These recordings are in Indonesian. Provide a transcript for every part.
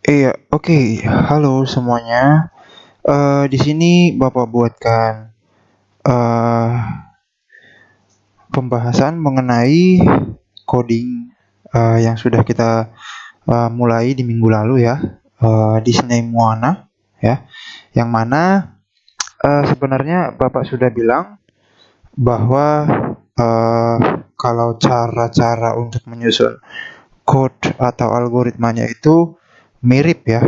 Iya, oke. Halo semuanya. Di sini Bapak buatkan eh, pembahasan mengenai coding yang sudah kita mulai di minggu lalu ya, Disney Moana ya. Yang mana sebenarnya Bapak sudah bilang bahwa eh, kalau cara-cara untuk menyusun code atau algoritmanya itu mirip ya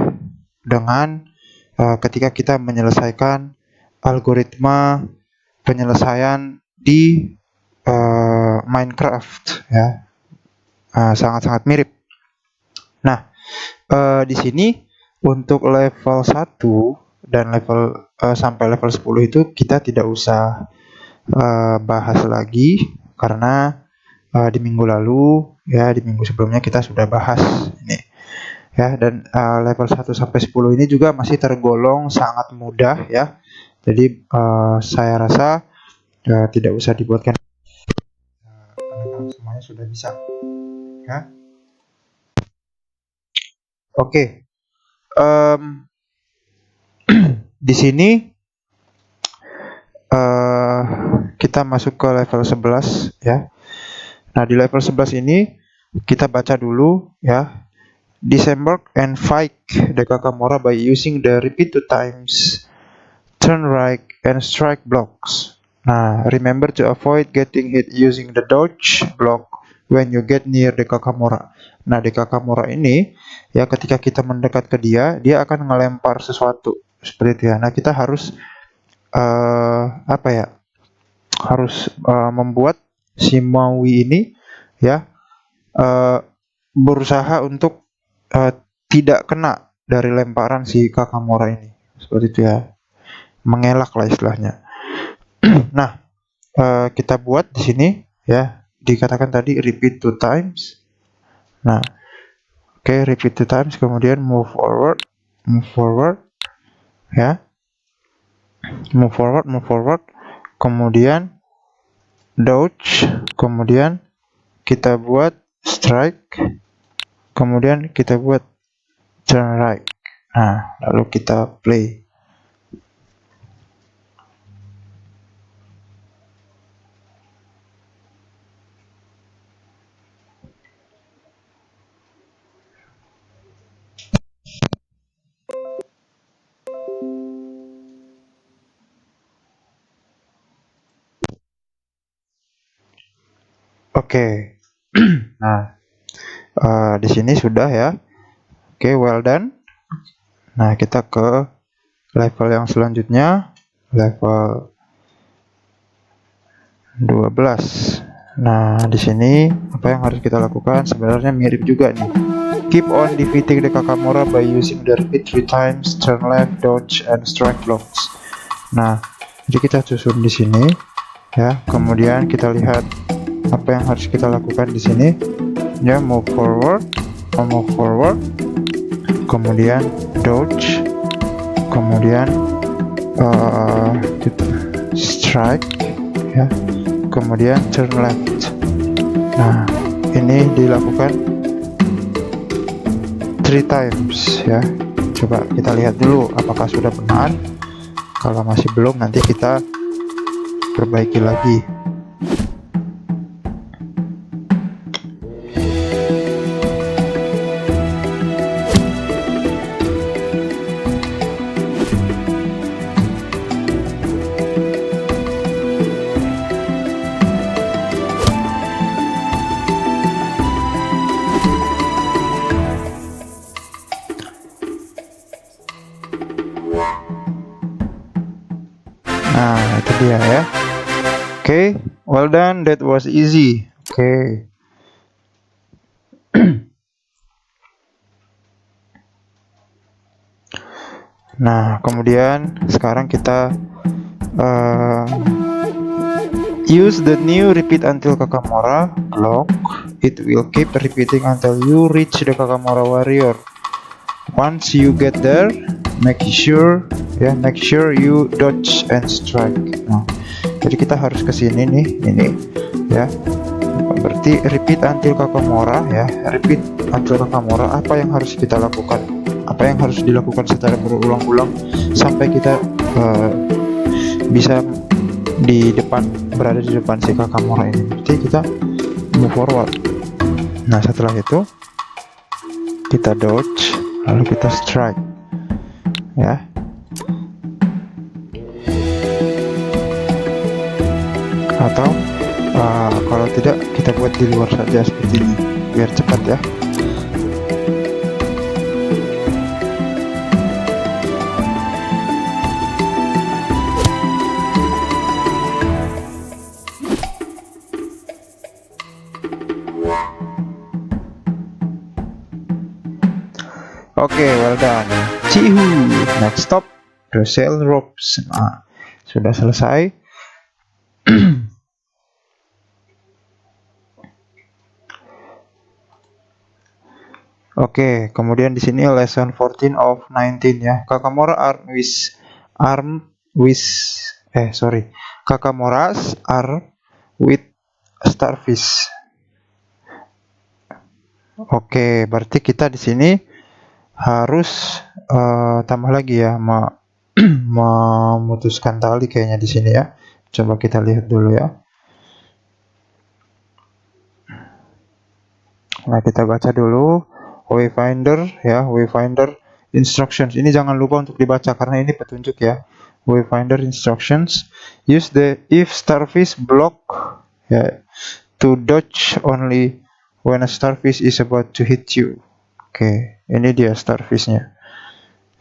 dengan ketika kita menyelesaikan algoritma penyelesaian di Minecraft ya. Sangat-sangat mirip. Nah, di sini untuk level 1 dan sampai level 10 itu kita tidak usah bahas lagi karena di minggu lalu ya, di minggu sebelumnya kita sudah bahas ini ya. Dan level 1 sampai 10 ini juga masih tergolong sangat mudah ya. Jadi saya rasa tidak usah dibuatkan, anak-anak semuanya sudah bisa ya. Oke. Di sini uh, kita masuk ke level 11 ya. Nah, di level 11 ini kita baca dulu ya. Disembark and fight the Kakamora by using the repeat 2 times turn right and strike blocks. Nah, remember to avoid getting hit using the dodge block when you get near the Kakamora. Nah, di Kakamora ini ya, ketika kita mendekat ke dia, dia akan ngelempar sesuatu seperti itu ya. Nah, kita harus apa ya? Harus membuat si Maui ini ya berusaha untuk tidak kena dari lemparan si Kakamora ini. Seperti itu ya. Mengelak lah istilahnya. Nah, kita buat di sini ya, dikatakan tadi repeat 2 times. Nah, oke, repeat 2 times, kemudian move forward ya, move forward, kemudian dodge, kemudian kita buat strike, kemudian kita buat turn right. Nah, lalu kita play. Oke. Nah, di sini sudah ya. Oke, well done. Nah, kita ke level yang selanjutnya, level 12. Nah, di sini apa yang harus kita lakukan? Sebenarnya mirip juga nih. Keep on defeating the Kakamora by using the repeat 3 times turn left, dodge, and strike blocks. Nah, jadi kita susun di sini ya. Kemudian kita lihat apa yang harus kita lakukan di sini. Ya, move forward, kemudian dodge, kemudian strike ya, kemudian turn left. Nah, ini dilakukan 3 times ya. Coba kita lihat dulu apakah sudah benar. Kalau masih belum, nanti kita perbaiki lagi. Nah, itu dia ya. Oke, well done, that was easy. Oke. Nah, kemudian sekarang kita use the new repeat until Kakamora block. It will keep repeating until you reach the Kakamora warrior. Once you get there, make sure you dodge and strike. Nah, jadi kita harus ke sini nih, ini ya. Berarti repeat until Kakamora ya. Repeat until Kakamora, apa yang harus kita lakukan? apa yang harus dilakukan secara berulang-ulang sampai kita bisa berada di depan si Kakamora ini. Jadi kita move forward. Nah, setelah itu kita dodge, lalu kita strike, ya. Atau kalau tidak, kita buat di luar saja seperti ini biar cepat, ya. Oke, well done. Cihu. Next stop, the sail ropes. Nah, sudah selesai. Oke, kemudian di sini lesson 14 of 19 ya. Kakamoras are with starfish. Oke, berarti kita di sini harus tambah lagi ya, memutuskan tali kayaknya di sini ya. Coba kita lihat dulu ya. Nah, kita baca dulu wayfinder ya, wayfinder instructions. Ini jangan lupa untuk dibaca karena ini petunjuk ya. Wayfinder instructions, use the if starfish block ya, to dodge only when a starfish is about to hit you. Oke, ini dia starfishnya.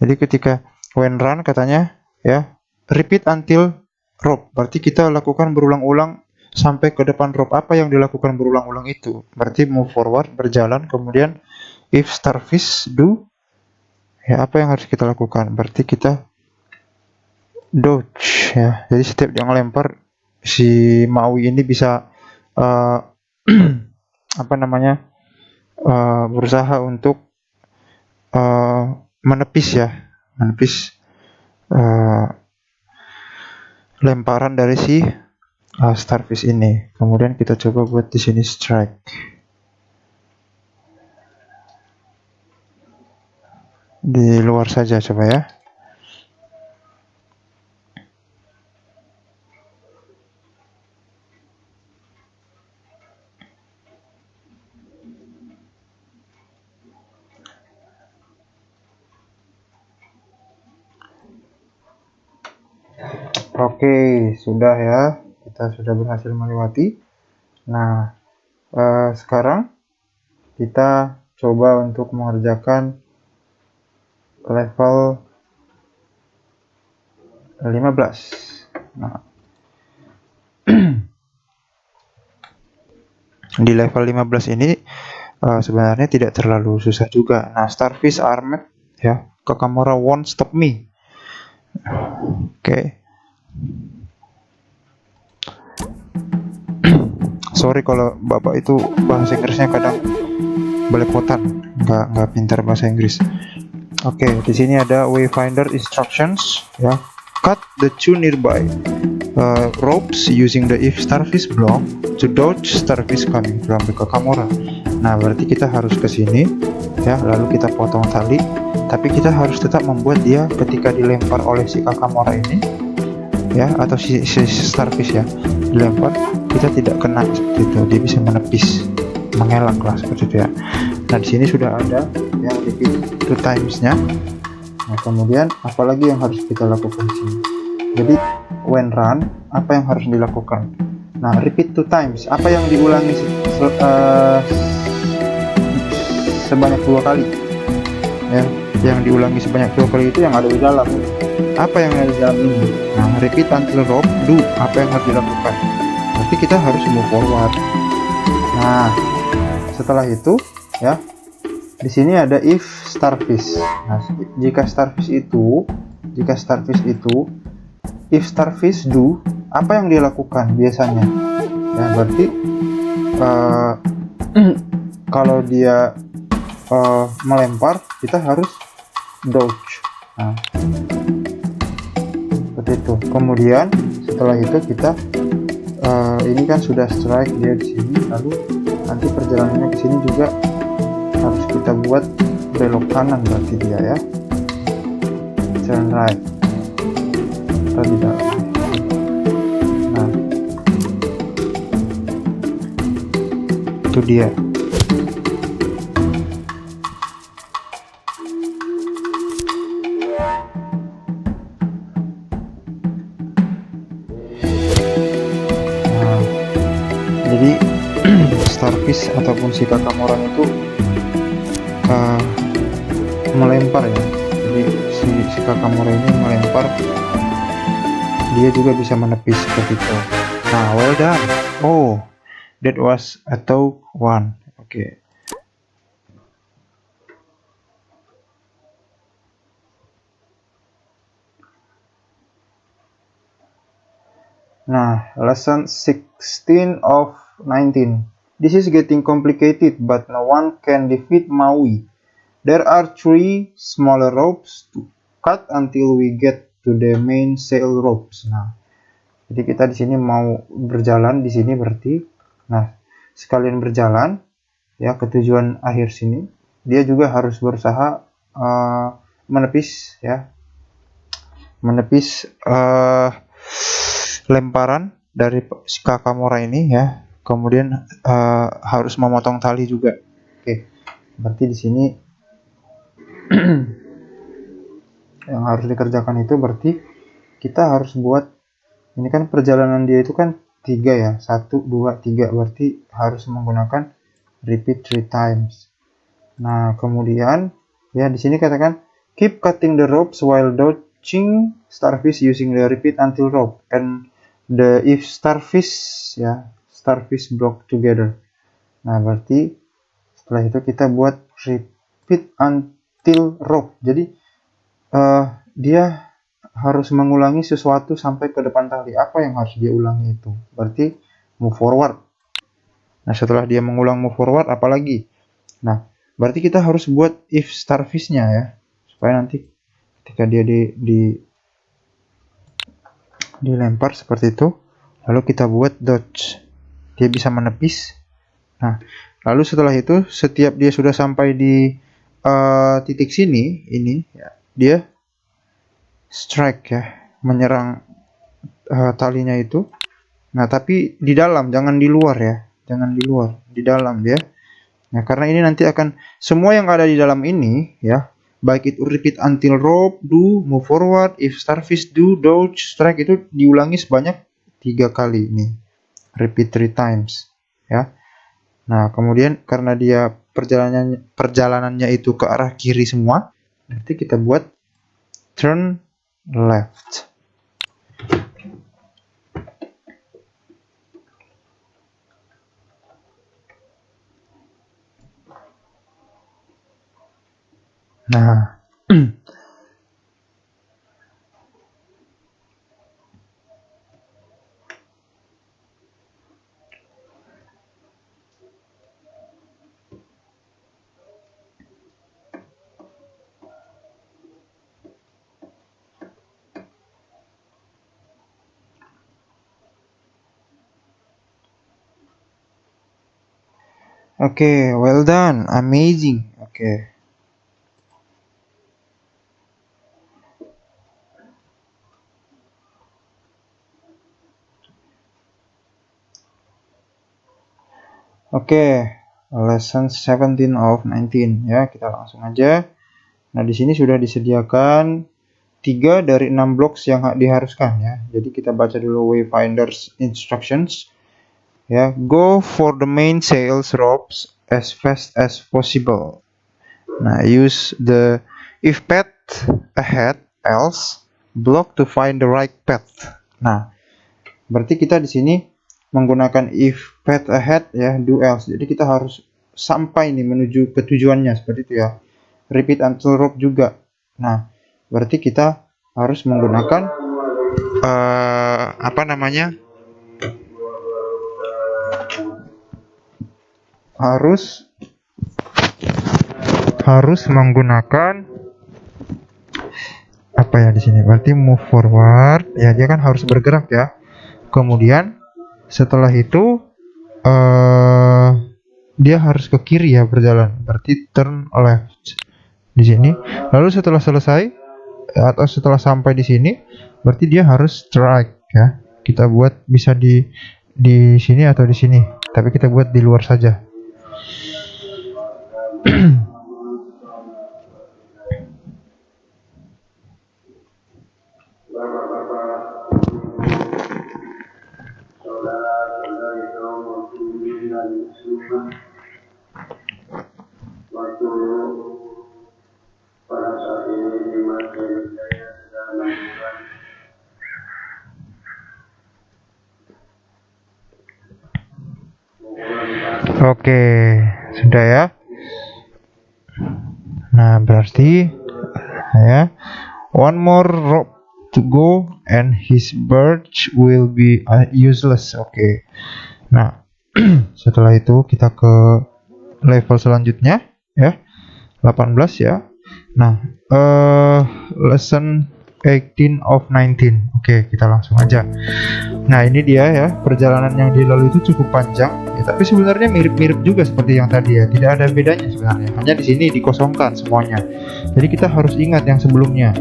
Jadi ketika when run katanya ya, repeat until rope. Berarti kita lakukan berulang-ulang sampai ke depan rope. Apa yang dilakukan berulang-ulang itu? Berarti move forward, berjalan, kemudian if starfish do, ya apa yang harus kita lakukan? Berarti kita dodge ya. Jadi setiap dia ngelempar, si Maui ini bisa apa namanya, berusaha untuk menepis ya, menepis lemparan dari si starfish ini. Kemudian kita coba buat di sini strike. Di luar saja coba ya. Oke, sudah ya. Kita sudah berhasil melewati. Nah, sekarang kita coba untuk mengerjakan level 15. Nah, di level 15 ini sebenarnya tidak terlalu susah juga. Nah, starfish armed ya, Kakamora won't stop me. Oke. Sorry kalau Bapak itu bahasa Inggrisnya kadang belepotan, nggak pintar bahasa Inggris. Oke, di sini ada wayfinder instructions ya. Cut the two nearby ropes using the if starfish block to dodge starfish coming from the Kakamora. Nah, berarti kita harus ke sini ya, lalu kita potong tali, tapi kita harus tetap membuat dia ketika dilempar oleh si Kakamora ini ya, atau si starfish ya, dilempar, kita tidak kena seperti itu, dia bisa menepis, mengelak lah seperti itu ya. Nah, di sini sudah ada yang repeat 2 times-nya. Nah, kemudian apalagi yang harus kita lakukan di sini? Jadi when run, apa yang harus dilakukan? Nah, repeat 2 times. Apa yang diulangi sebanyak 2 kali? Ya, yang diulangi sebanyak 2 kali itu yang ada di dalam. Apa yang ada di dalam ini? Nah, repeat until rope do. Apa yang harus dilakukan? Berarti kita harus move forward. Nah, setelah itu ya, di sini ada if starfish. Nah, jika starfish itu if starfish do, apa yang dia lakukan biasanya? Ya, berarti kalau dia melempar, kita harus dodge. Nah, seperti itu. Kemudian setelah itu kita ini kan sudah strike dia di sini, lalu nanti perjalanannya ke sini juga harus kita buat belok kanan berarti dia ya. Turn right. Tadi dalam. Nah, itu dia. Jadi starfish ataupun si kakak itu melempar ya. Jadi si kakak ini melempar, dia juga bisa menepis seperti itu. Nah, well done. Oh, that was a tough one. Oke. Nah, lesson 16 of 19. This is getting complicated, but no one can defeat Maui. There are 3 smaller ropes to cut until we get to the main sail ropes. Nah, jadi kita di sini mau berjalan di sini berarti. Nah, sekalian berjalan ya ke tujuan akhir sini, dia juga harus berusaha menepis ya. Menepis lemparan dari si Kakamora ini ya. Kemudian harus memotong tali juga. Oke. Berarti di sini yang harus dikerjakan itu berarti kita harus buat, ini kan perjalanan dia itu kan 3 ya. 1 2 3 berarti harus menggunakan repeat 3 times. Nah, kemudian ya di sini katakan keep cutting the ropes while dodging starfish using the repeat until rope and the if starfish ya, starfish block together. Nah, berarti setelah itu kita buat repeat until rope. Jadi dia harus mengulangi sesuatu sampai ke depan tali. Apa yang harus dia ulangi itu? Berarti move forward. Nah, setelah dia mengulang move forward, apalagi? Nah, berarti kita harus buat if starfish-nya ya, supaya nanti ketika dia dilempar seperti itu, lalu kita buat dodge, dia bisa menepis. Nah, lalu setelah itu setiap dia sudah sampai di titik sini, ini ya, dia strike ya, menyerang talinya itu. Nah, tapi di dalam, jangan di luar ya, jangan di luar, di dalam dia. Nah, karena ini nanti akan semua yang ada di dalam ini ya, baik itu repeat until rope, do, move forward, if starfish, do, dodge, strike, itu diulangi sebanyak 3 kali ini. Repeat 3 times ya. Nah, kemudian karena dia perjalanannya itu ke arah kiri semua, berarti kita buat turn left. Nah, oke, well done, amazing. Oke. Oke, lesson 17 of 19 ya, kita langsung aja. Nah, di sini sudah disediakan 3 dari 6 blocks yang diharuskan ya. Jadi kita baca dulu wayfinder's instructions. Ya, go for the main sails ropes as fast as possible. Nah, use the if path ahead else block to find the right path. Nah, berarti kita di sini menggunakan if path ahead ya, do else. Jadi kita harus sampai nih menuju ke tujuannya seperti itu ya. Repeat until rope juga. Nah, berarti kita harus menggunakan apa namanya? Harus menggunakan apa ya di sini? Berarti move forward ya, dia kan harus bergerak ya. Kemudian setelah itu dia harus ke kiri ya berjalan, berarti turn left di sini. Lalu setelah selesai atau setelah sampai di sini, berarti dia harus strike ya. Kita buat bisa di sini atau di sini, tapi kita buat di luar saja. Oke, sudah ya. Nah, berarti ya, one more rope to go and his birch will be useless. Oke. Nah, setelah itu kita ke level selanjutnya ya. 18 ya. Nah, lesson 18 of 19. Oke, kita langsung aja. Nah, ini dia ya, perjalanan yang dilalui itu cukup panjang ya, tapi sebenarnya mirip-mirip juga seperti yang tadi ya. Tidak ada bedanya sebenarnya. Hanya di sini dikosongkan semuanya. Jadi kita harus ingat yang sebelumnya.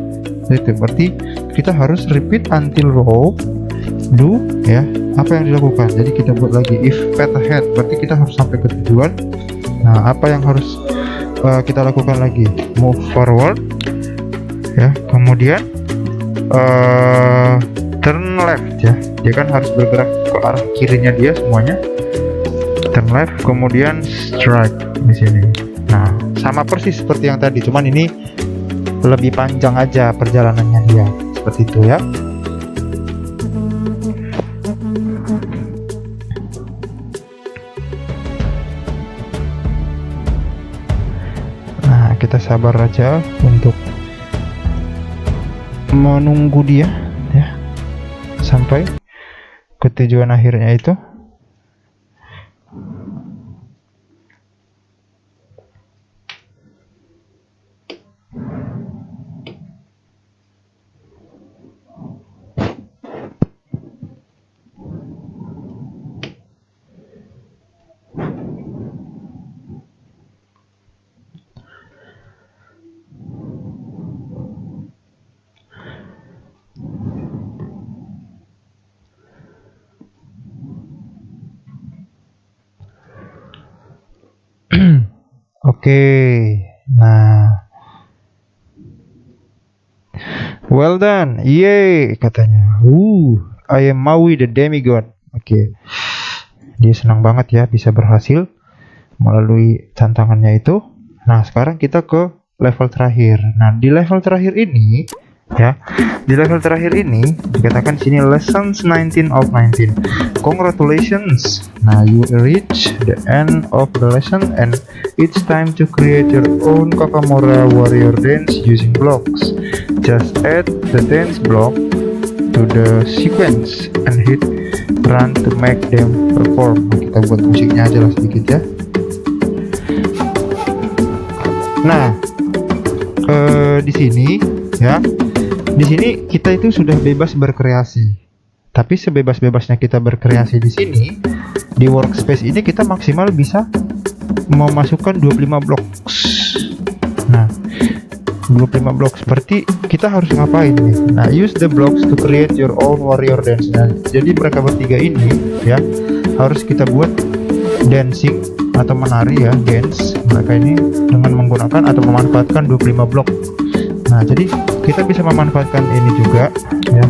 Itu berarti kita harus repeat until row do ya. Apa yang dilakukan? Jadi kita buat lagi if path ahead, berarti kita harus sampai ke tujuan. Nah, apa yang harus kita lakukan lagi? Move forward ya, kemudian turn left ya. Dia kan harus bergerak ke arah kirinya dia semuanya. Turn left, kemudian strike di sini. Nah, sama persis seperti yang tadi, cuman ini lebih panjang aja perjalanannya dia. Seperti itu ya. Nah, kita sabar aja untuk menunggu dia ya sampai ke tujuan akhirnya itu. Oke, nah, well done, yay katanya. I am Maui the demigod. Oke, dia senang banget ya bisa berhasil melalui tantangannya itu. Nah, sekarang kita ke level terakhir. Nah, di level terakhir ini ya, di level terakhir ini dikatakan sini lessons 19 of 19. Congratulations. Nah, you reach the end of the lesson and it's time to create your own Kakamora warrior dance using blocks. Just add the dance block to the sequence and hit run to make them perform. Kita buat musiknya aja lah sedikit ya. Nah, di sini ya, di sini kita itu sudah bebas berkreasi. Tapi sebebas-bebasnya kita berkreasi di sini, di workspace ini kita maksimal bisa memasukkan 25 blocks. Nah, 25 blocks berarti kita harus ngapain nih? Nah, use the blocks to create your own warrior dance. Nah, jadi mereka bertiga ini ya harus kita buat dancing atau menari ya, dance mereka ini dengan menggunakan atau memanfaatkan 25 blok. Nah, jadi kita bisa memanfaatkan ini juga ya.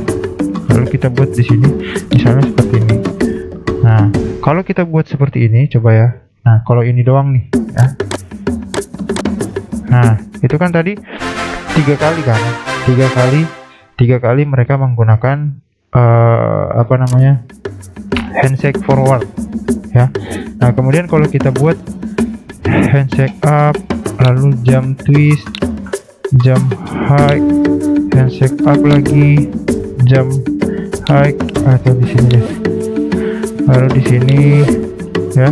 Lalu kita buat di sini misalnya seperti ini. Nah, kalau kita buat seperti ini coba ya. Nah, kalau ini doang nih ya. Nah, itu kan tadi 3 kali kan? 3 kali mereka menggunakan apa namanya? Handshake forward ya. Nah, kemudian kalau kita buat handshake up, lalu jump twist, jump high, handshake up lagi, jump high, atau di sini deh. Lalu di sini ya.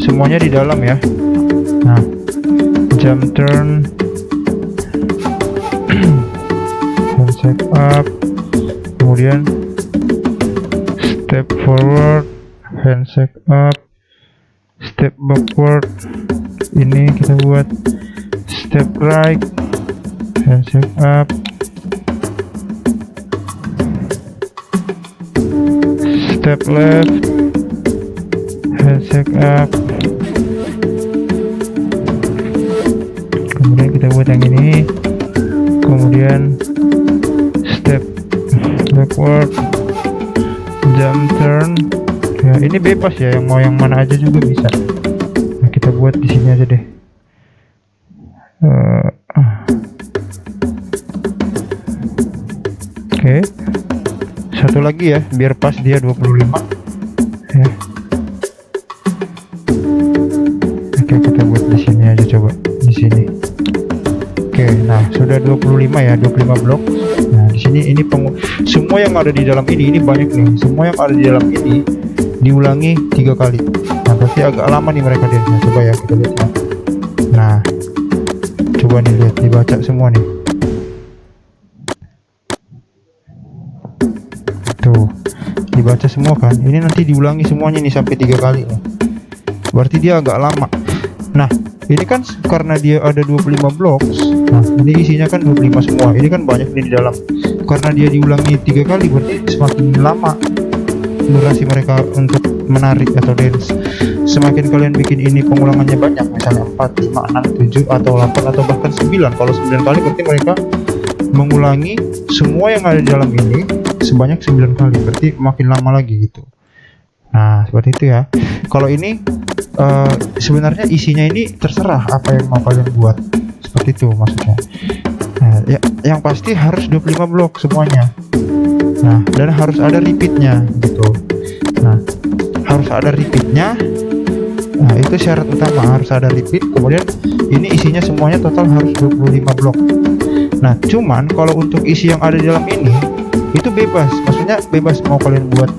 Semuanya di dalam ya. Nah, jump turn, handshake up, kemudian step forward, handshake up, step backward, ini kita buat step right, handshake up, step left, handshake up. Kemudian kita buat yang ini, kemudian step backward, jump turn. Ya, ini bebas ya, yang mau yang mana aja juga bisa. Nah, kita buat di sini aja deh. Oke. Satu lagi ya, biar pas dia 25 ya. Oke, kita buat di sini aja, coba di sini. Oke, nah sudah 25 ya, 25 blok. Nah, di sini ini semua yang ada di dalam ini banyak nih. Semua yang ada di dalam ini diulangi 3 kali. Nah, berarti agak lama nih mereka dia. Nah, coba ya kita lihat. Nah, coba nih lihat, dibaca semua nih. Tuh, dibaca semua kan. Ini nanti diulangi semuanya nih sampai 3 kali nih. Berarti dia agak lama. Nah, ini kan karena dia ada 25 blok. Nah, ini isinya kan 25 semua. Ini kan banyak nih di dalam. Karena dia diulangi 3 kali, berarti semakin lama durasi mereka untuk menarik atau dance. Semakin kalian bikin ini pengulangannya banyak, misalnya 4, 5, 6, 7 atau 8 atau bahkan 9. Kalau 9 kali berarti mereka mengulangi semua yang ada di dalam ini sebanyak 9 kali, berarti makin lama lagi gitu. Nah, seperti itu ya. Kalau ini sebenarnya isinya ini terserah apa yang mau kalian buat, seperti itu maksudnya. Nah, ya, yang pasti harus 25 blok semuanya. Nah, dan harus ada repeatnya gitu. Nah, harus ada repeatnya. Nah, itu syarat utama, harus ada repeat. Kemudian ini isinya semuanya total harus 25 blok. Nah, cuman kalau untuk isi yang ada di dalam ini itu bebas, maksudnya bebas mau kalian buat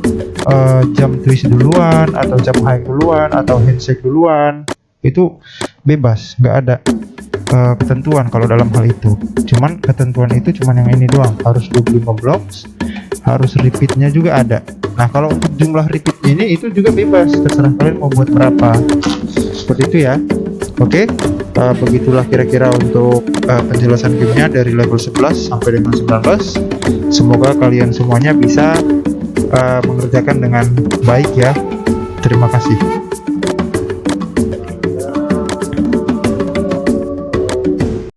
jump twist duluan atau jump high duluan atau handshake duluan, itu bebas, nggak ada ketentuan kalau dalam hal itu. Cuman ketentuan itu cuman yang ini doang, harus 25 blocks, harus repeatnya juga ada. Nah, kalau untuk jumlah repeatnya ini itu juga bebas, terserah kalian mau buat berapa, seperti itu ya. Oke, begitulah kira-kira untuk penjelasan gamenya dari level 11 sampai dengan 19. Semoga kalian semuanya bisa mengerjakan dengan baik ya. Terima kasih.